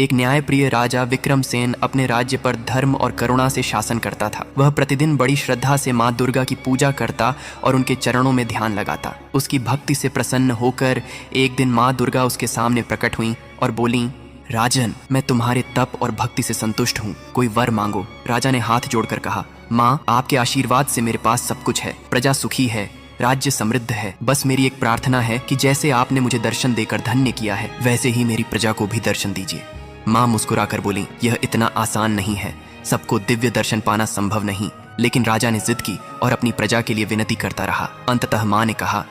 एक न्यायप्रिय राजा विक्रमसेन अपने राज्य पर धर्म और करुणा से शासन करता था। वह प्रतिदिन बड़ी श्रद्धा से माँ दुर्गा की पूजा करता और उनके चरणों में ध्यान लगाता। उसकी भक्ति से प्रसन्न होकर एक दिन माँ दुर्गा उसके सामने प्रकट हुई और बोली, राजन, मैं तुम्हारे तप और भक्ति से संतुष्ट हूँ, कोई वर मांगो। राजा ने हाथ जोड़कर कहा, माँ, आपके आशीर्वाद से मेरे पास सब कुछ है, प्रजा सुखी है, राज्य समृद्ध है। बस मेरी एक प्रार्थना है कि जैसे आपने मुझे दर्शन देकर धन्य किया है, वैसे ही मेरी प्रजा को भी दर्शन दीजिए। माँ मुस्कुराकर बोली, यह इतना आसान नहीं है, सबको दिव्य दर्शन पाना संभव नहीं। लेकिन राजा ने जिद की और अपनी प्रजा के लिए विनती करता रहा। अंततः माँ ने कहा,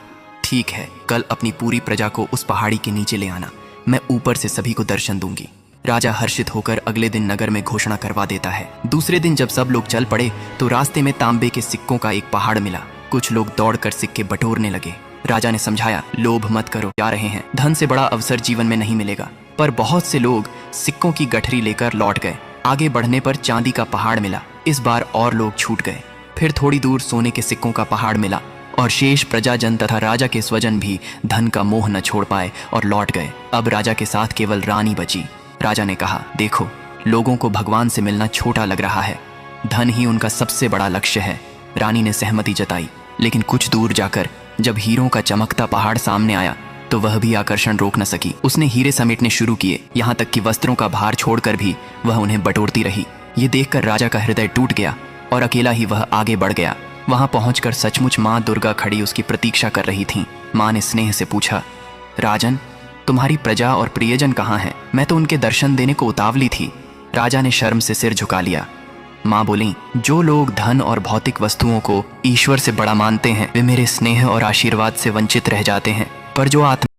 ठीक है, कल अपनी पूरी प्रजा को उस पहाड़ी के नीचे ले आना, मैं ऊपर से सभी को दर्शन दूंगी। राजा हर्षित होकर अगले दिन नगर में घोषणा करवा देता है। दूसरे दिन जब सब लोग चल पड़े तो रास्ते में तांबे के सिक्कों का एक पहाड़ मिला। कुछ लोग दौड़कर सिक्के बटोरने लगे। राजा ने समझाया, लोभ मत करो, जा रहे हैं, धन से बड़ा अवसर जीवन में नहीं मिलेगा। पर बहुत से लोग सिक्कों की गठरी लेकर लौट गए। आगे बढ़ने पर चांदी का पहाड़ मिला। इस बार और लोग छूट गए। फिर थोड़ी दूर सोने के सिक्कों का पहाड़ मिला और शेष प्रजाजन तथा राजा के स्वजन भी धन का मोह न छोड़ पाए और लौट गए। अब राजा के साथ केवल रानी बची। राजा ने कहा, देखो, लोगों को भगवान से मिलना छोटा लग रहा है, धन ही उनका सबसे बड़ा लक्ष्य है। रानी ने सहमति जताई, लेकिन कुछ दूर जाकर जब हीरों का चमकता पहाड़ सामने आया तो वह भी आकर्षण रोक न सकी। उसने हीरे समेटने शुरू किए, यहाँ तक कि वस्त्रों का भार छोड़कर भी वह उन्हें बटोरती रही। ये देखकर राजा का हृदय टूट गया और अकेला ही वह आगे बढ़ गया। वहां पहुंचकर सचमुच माँ दुर्गा खड़ी उसकी प्रतीक्षा कर रही थीं। माँ ने स्नेह से पूछा, राजन, तुम्हारी प्रजा और प्रियजन कहाँ हैं? मैं तो उनके दर्शन देने को उतावली थी। राजा ने शर्म से सिर झुका लिया। माँ बोली, जो लोग धन और भौतिक वस्तुओं को ईश्वर से बड़ा मानते हैं, वे मेरे स्नेह और आशीर्वाद से वंचित रह जाते हैं, पर जो आत्मा